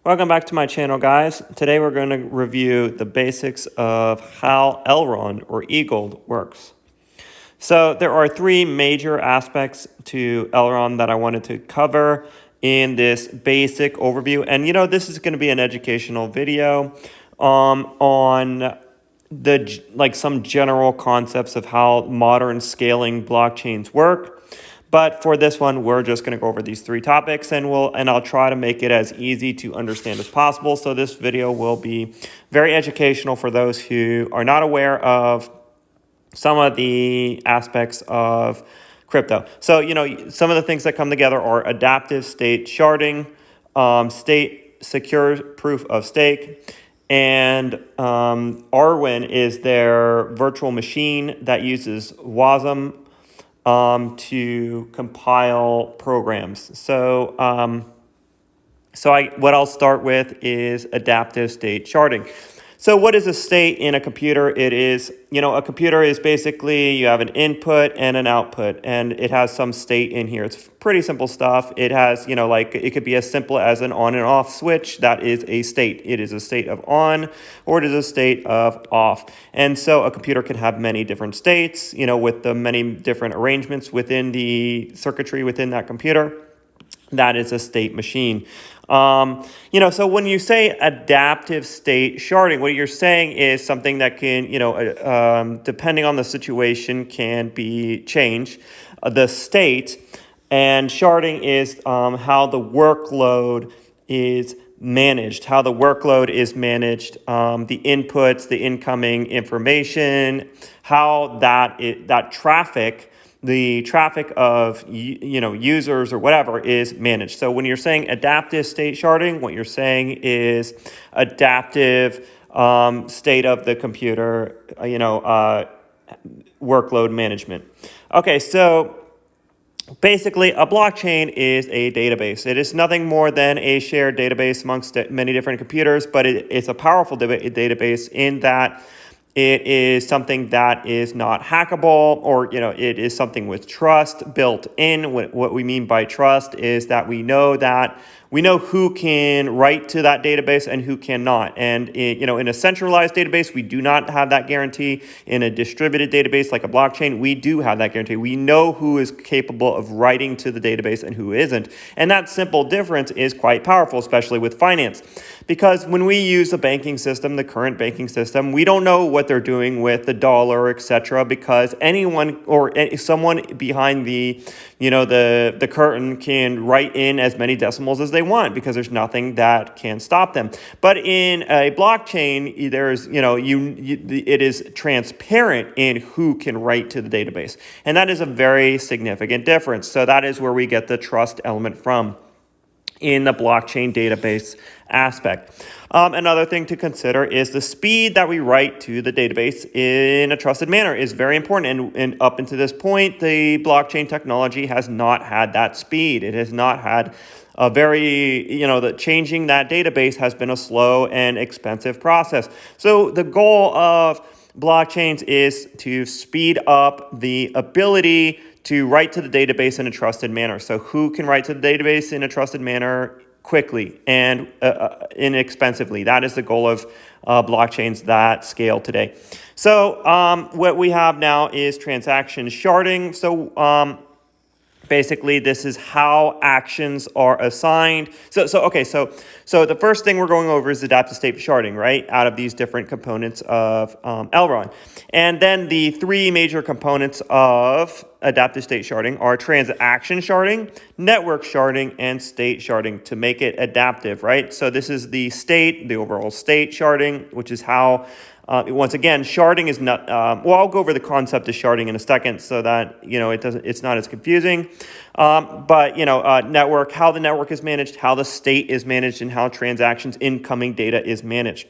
Welcome back to my channel, guys. Today we're going to review the basics of how Elrond or EGLD works. So there are three major aspects to Elrond that I wanted to cover in this basic overview. And this is going to be an educational video on some general concepts of how modern scaling blockchains work. But for this one, we're just going to go over these three topics, and I'll try to make it as easy to understand as possible. So this video will be very educational for those who are not aware of some of the aspects of crypto. So, some of the things that come together are adaptive state sharding, state secure proof of stake, and Arwen is their virtual machine that uses WASM to compile programs. So, what I'll start with is adaptive state sharding. So what is a state in a computer? It is, a computer is basically, you have an input and an output, and it has some state in here. It's pretty simple stuff. It has, it could be as simple as an on and off switch. That is a state. It is a state of on, or it is a state of off. And so a computer can have many different states, with the many different arrangements within the circuitry within that computer. That is a state machine. So when you say adaptive state sharding, what you're saying is something that can, depending on the situation, can be changed. The state and sharding is how the workload is managed, the inputs, the incoming information, how that traffic, the traffic of users or whatever is managed. So when you're saying adaptive state sharding, what you're saying is adaptive state of the computer, workload management. Okay, so basically, a blockchain is a database. It is nothing more than a shared database amongst many different computers, but it's a powerful database in that it is something that is not hackable, or it is something with trust built in. What we mean by trust is that we know who can write to that database and who cannot. And in a centralized database, we do not have that guarantee. In a distributed database like a blockchain, we do have that guarantee. We know who is capable of writing to the database and who isn't. And that simple difference is quite powerful, especially with finance. Because when we use the banking system, the current banking system, we don't know what they're doing with the dollar, etc. Because anyone or someone behind the curtain can write in as many decimals as they want, because there's nothing that can stop them. But in a blockchain, there's it is transparent in who can write to the database, and that is a very significant difference. So that is where we get the trust element from in the blockchain database aspect. Another thing to consider is the speed that we write to the database in a trusted manner is very important. And up until this point, the blockchain technology has not had that speed. It has not had a very, changing that database has been a slow and expensive process. So the goal of blockchains is to speed up the ability to write to the database in a trusted manner. So who can write to the database in a trusted manner quickly and inexpensively? That is the goal of blockchains that scale today. So what we have now is transaction sharding. So basically, this is how actions are assigned. So the first thing we're going over is adaptive state sharding, right? Out of these different components of Elrond. And then the three major components of adaptive state sharding are transaction sharding, network sharding, and state sharding to make it adaptive, right? So this is the state, the overall state sharding, which is how once again, sharding is not, I'll go over the concept of sharding in a second so that, it's not as confusing. But network, how the network is managed, how the state is managed, and how transactions incoming data is managed.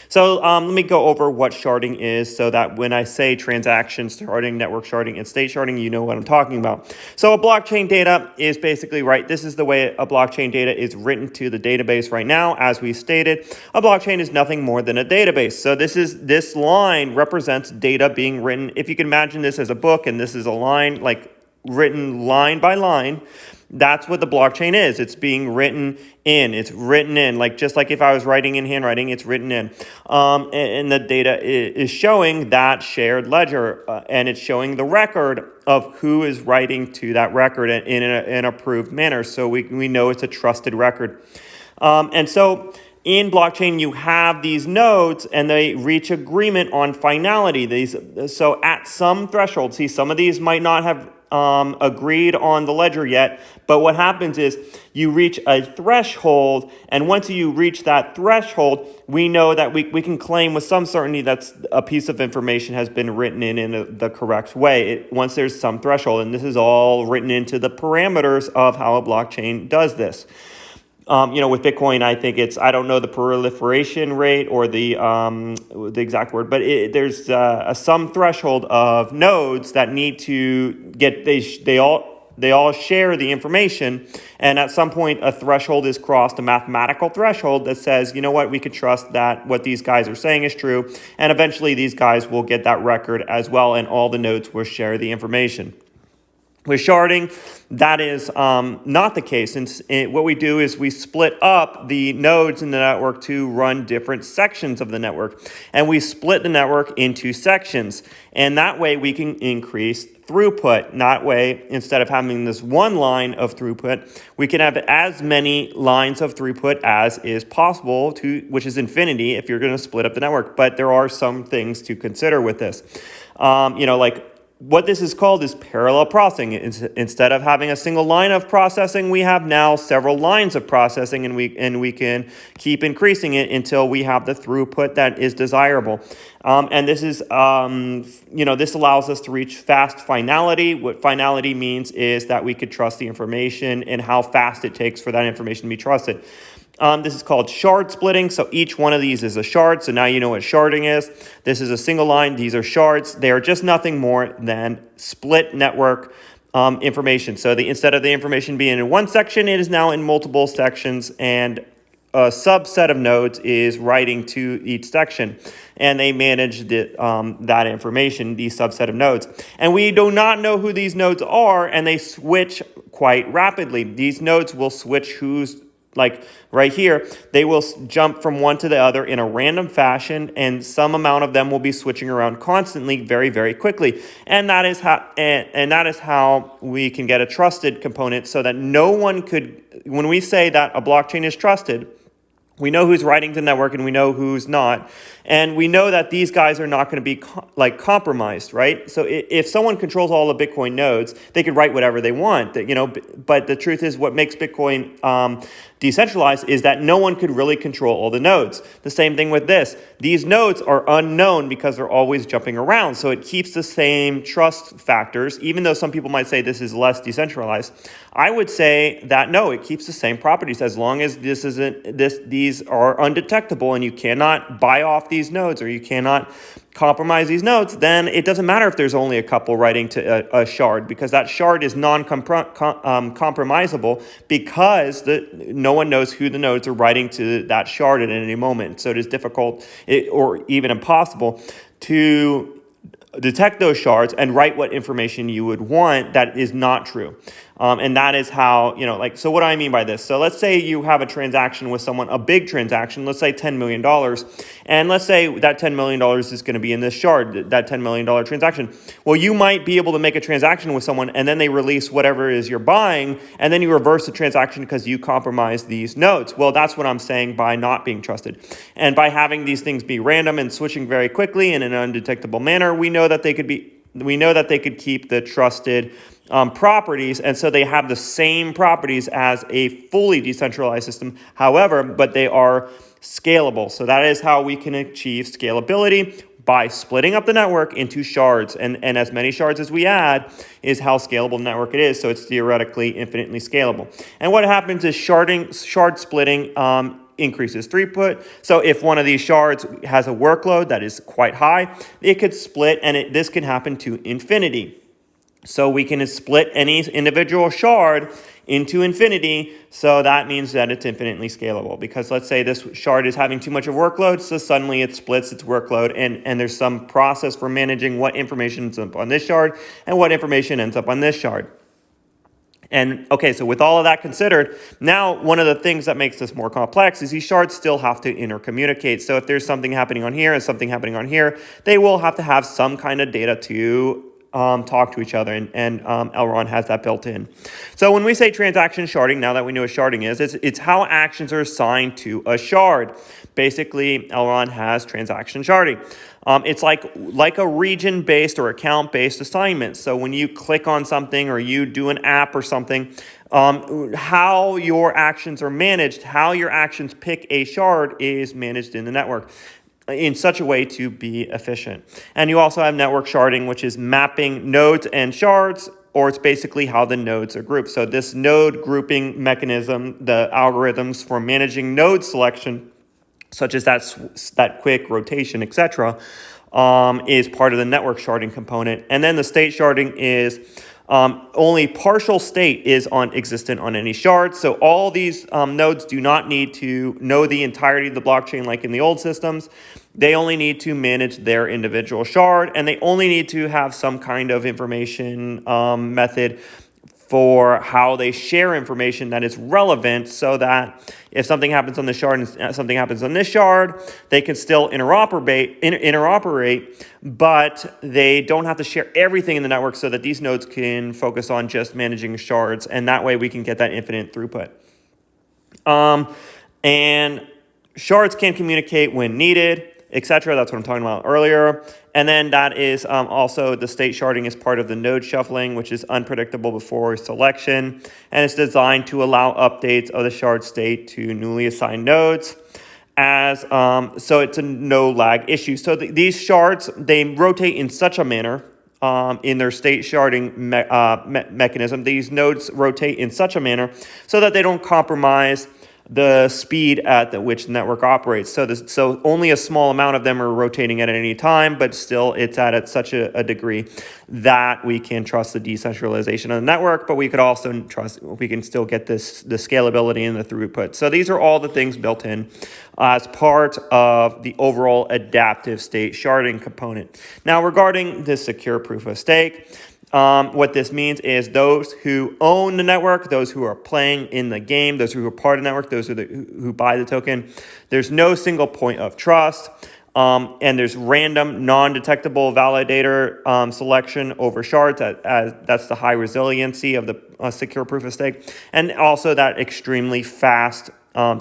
So let me go over what sharding is so that when I say transaction sharding, network sharding, and state sharding, you know what I'm talking about. So a blockchain data is basically, right, this is the way a blockchain data is written to the database right now. As we stated, a blockchain is nothing more than a database. So this line represents data being written. If you can imagine this as a book and this is a line, like written line by line, That's what the blockchain is. It's being written in. It's written in, like just like if I was writing in handwriting, it's written in. And the data is showing that shared ledger, and it's showing the record of who is writing to that record in an approved manner. So we know it's a trusted record. And so in blockchain, you have these nodes and they reach agreement on finality. So at some threshold, see, some of these might not have agreed on the ledger yet, but what happens is you reach a threshold, and once you reach that threshold, we know that we can claim with some certainty that a piece of information has been written in the correct way once there's some threshold, and this is all written into the parameters of how a blockchain does this. With Bitcoin, I think I don't know the proliferation rate or the exact word, but there's some threshold of nodes that need to get, they all share the information, and at some point a threshold is crossed, a mathematical threshold that says, you know what, we could trust that what these guys are saying is true, and eventually these guys will get that record as well, and all the nodes will share the information. With sharding, that is not the case. And what we do is we split up the nodes in the network to run different sections of the network. And we split the network into sections. And that way we can increase throughput. That way, instead of having this one line of throughput, we can have as many lines of throughput as is possible, which is infinity if you're going to split up the network. But there are some things to consider with this. Like what this is called is parallel processing. Instead of having a single line of processing, we have now several lines of processing, and we can keep increasing it until we have the throughput that is desirable. And this is, this allows us to reach fast finality. What finality means is that we could trust the information and how fast it takes for that information to be trusted. This is called shard splitting. So each one of these is a shard. So now you know what sharding is. This is a single line. These are shards. They are just nothing more than split network information. So instead of the information being in one section, it is now in multiple sections, and a subset of nodes is writing to each section, and they manage that information, the subset of nodes. And we do not know who these nodes are, and they switch quite rapidly. These nodes will switch like right here, they will jump from one to the other in a random fashion, and some amount of them will be switching around constantly, very, very quickly. And that is how we can get a trusted component, so that no one could, when we say that a blockchain is trusted, we know who's writing to the network and we know who's not. And we know that these guys are not going to be compromised, right? So if someone controls all the Bitcoin nodes, they could write whatever they want. But the truth is, what makes Bitcoin decentralized is that no one could really control all the nodes. The same thing with this. These nodes are unknown because they're always jumping around. So it keeps the same trust factors, even though some people might say this is less decentralized. I would say that no, it keeps the same properties as long as these are undetectable and you cannot buy off these nodes, or you cannot compromise these nodes. Then it doesn't matter if there's only a couple writing to a shard, because that shard is non-compromisable, because no one knows who the nodes are writing to that shard at any moment. So it is difficult or even impossible to detect those shards and write what information you would want that is not true. And that is how, so what do I mean by this? So let's say you have a transaction with someone, a big transaction, let's say $10 million. And let's say that $10 million is going to be in this shard, that $10 million transaction. Well, you might be able to make a transaction with someone, and then they release whatever it is you're buying, and then you reverse the transaction because you compromise these nodes. Well, that's what I'm saying by not being trusted. And by having these things be random and switching very quickly in an undetectable manner, we know that they could keep the trusted properties, and so they have the same properties as a fully decentralized system. However, but they are scalable. So that is how we can achieve scalability, by splitting up the network into shards. And as many shards as we add is how scalable the network it is. So it's theoretically infinitely scalable. And what happens is shard splitting increases throughput. So if one of these shards has a workload that is quite high, it could split, and this can happen to infinity. So we can split any individual shard into infinity, so that means that it's infinitely scalable. Because let's say this shard is having too much of a workload, so suddenly it splits its workload, and there's some process for managing what information ends up on this shard and what information ends up on this shard. And okay, so with all of that considered, now one of the things that makes this more complex is these shards still have to intercommunicate. So if there's something happening on here and something happening on here, they will have to have some kind of data to talk to each other, and Elrond has that built in. So when we say transaction sharding, now that we know what sharding is, it's how actions are assigned to a shard. Basically, Elrond has transaction sharding. It's like a region-based or account-based assignment. So when you click on something or you do an app or something, how your actions are managed, how your actions pick a shard is managed in the network in such a way to be efficient. And you also have network sharding, which is mapping nodes and shards, or it's basically how the nodes are grouped. So this node grouping mechanism, the algorithms for managing node selection, such as that quick rotation, etc., is part of the network sharding component. And then the state sharding is only partial state is existent on any shard. So all these nodes do not need to know the entirety of the blockchain like in the old systems. They only need to manage their individual shard, and they only need to have some kind of information method for how they share information that is relevant, so that if something happens on this shard and something happens on this shard, they can still interoperate, but they don't have to share everything in the network, so that these nodes can focus on just managing shards, and that way we can get that infinite throughput. And shards can communicate when needed, etc. That's what I'm talking about earlier. And then that is also the state sharding is part of the node shuffling, which is unpredictable before selection. And it's designed to allow updates of the shard state to newly assigned nodes. So it's a no lag issue. So these shards, they rotate in such a manner in their state sharding mechanism. These nodes rotate in such a manner so that they don't compromise the speed at which the network operates. So only a small amount of them are rotating at any time, but still it's at such a degree that we can trust the decentralization of the network, but we could also we can still get the scalability and the throughput. So these are all the things built in as part of the overall adaptive state sharding component. Now, regarding the secure proof of stake, what this means is those who own the network, those who are playing in the game, those who are part of the network, those who buy the token, there's no single point of trust, and there's random, non-detectable validator selection over shards. That's the high resiliency of the secure proof of stake, and also that extremely fast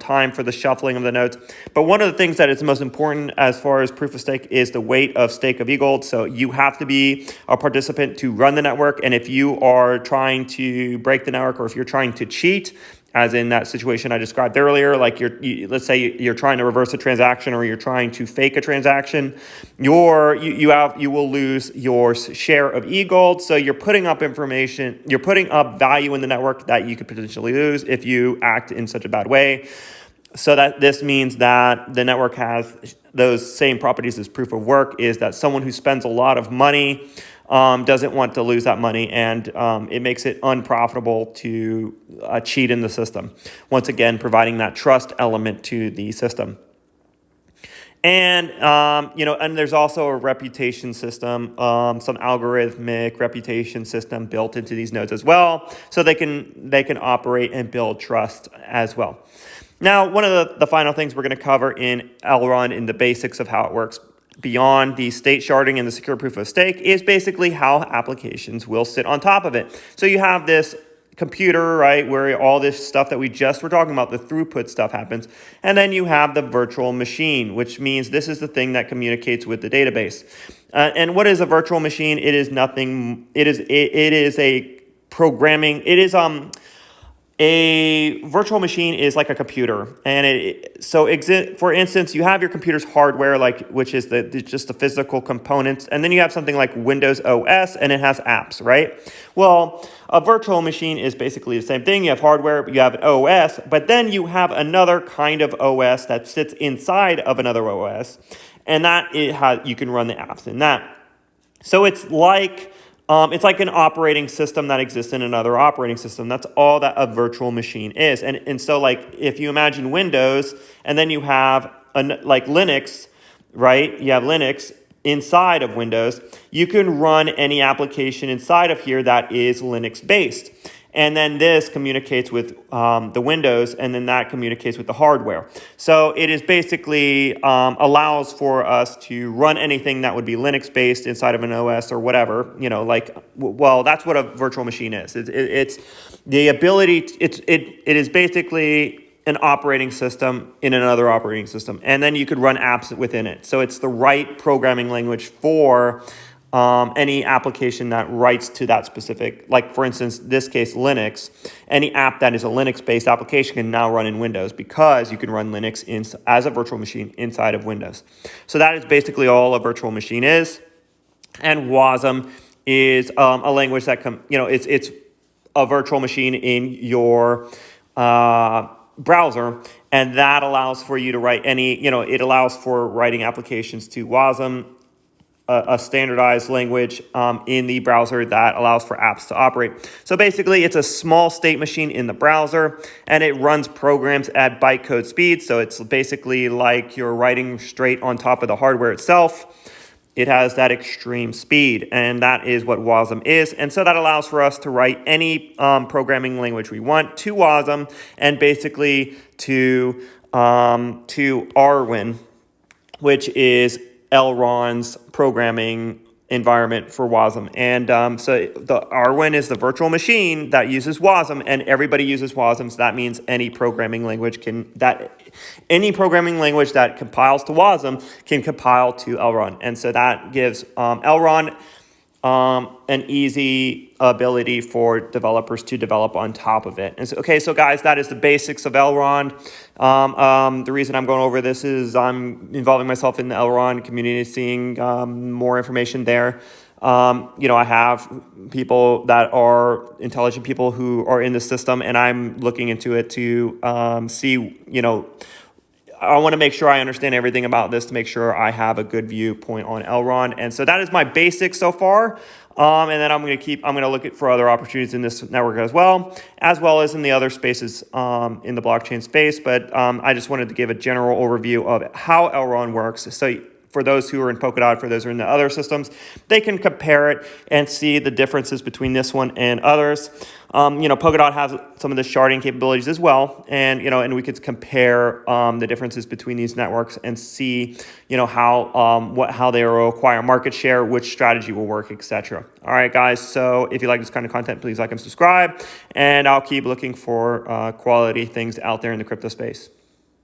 time for the shuffling of the nodes. But one of the things that is most important as far as proof of stake is the weight of stake of EGLD. So you have to be a participant to run the network. And if you are trying to break the network, or if you're trying to cheat, as in that situation I described earlier, like let's say you're trying to reverse a transaction, or you're trying to fake a transaction, you will lose your share of EGLD. So you're putting up information, you're putting up value in the network that you could potentially lose if you act in such a bad way. So that this means that the network has those same properties as proof of work, is that someone who spends a lot of money doesn't want to lose that money, and it makes it unprofitable to cheat in the system. Once again, providing that trust element to the system. And and there's also a reputation system, some algorithmic reputation system built into these nodes as well, so they can operate and build trust as well. Now, one of the final things we're going to cover in Elrond, in the basics of how it works beyond the state sharding and the secure proof of stake, is basically how applications will sit on top of it. So you have this computer, right, where all this stuff that we just were talking about, the throughput stuff, happens. And then you have the virtual machine, which means this is the thing that communicates with the database. And what is a virtual machine? It is nothing. It is a programming. It is a virtual machine is like a computer, and for instance, you have your computer's hardware, which is just the physical components, and then you have something like Windows OS, and it has apps, right? Well, a virtual machine is basically the same thing. You have hardware, you have an OS, but then you have another kind of OS that sits inside of another OS, and you can run the apps in that. So it's like an operating system that exists in another operating system. That's all that a virtual machine is. And so, like, if you imagine Windows, and then you have like Linux, right? You have Linux inside of Windows. You can run any application inside of here that is Linux based. And then this communicates with the Windows, and then that communicates with the hardware. So it is basically allows for us to run anything that would be Linux-based inside of an OS or whatever, like, well, that's what a virtual machine is. It's the ability, it is basically an operating system in another operating system, and then you could run apps within it. So it's the right programming language for any application that writes to that specific, like for instance, this case, Linux. Any app that is a Linux-based application can now run in Windows because you can run Linux as a virtual machine inside of Windows. So that is basically all a virtual machine is. And WASM is a language that it's a virtual machine in your browser, and that allows for you to write it allows for writing applications to WASM, a standardized language in the browser that allows for apps to operate. So basically, it's a small state machine in the browser, and it runs programs at bytecode speed. So it's basically like you're writing straight on top of the hardware itself. It has that extreme speed, and that is what WASM is. And so that allows for us to write any programming language we want to WASM, and basically to Arwin, which is Elrond's programming environment for WASM. And so the Arwin is the virtual machine that uses WASM, and everybody uses WASM. So that means any programming language that compiles to WASM can compile to Elrond. And so that gives Elrond an easy ability for developers to develop on top of it. And so guys, that is the basics of Elrond. The reason I'm going over this is I'm involving myself in the Elrond community, seeing more information there. I have people that are intelligent people who are in the system, and I'm looking into it to see, I want to make sure I understand everything about this to make sure I have a good viewpoint on Elrond. And so that is my basics so far. And then I'm going to look for other opportunities in this network as well as in the other spaces in the blockchain space. But I just wanted to give a general overview of how Elrond works. So for those who are in Polkadot, for those who are in the other systems, they can compare it and see the differences between this one and others. Polkadot has some of the sharding capabilities as well, and we could compare the differences between these networks and see, how they will acquire market share, which strategy will work, etc. All right, guys. So if you like this kind of content, please like and subscribe, and I'll keep looking for quality things out there in the crypto space.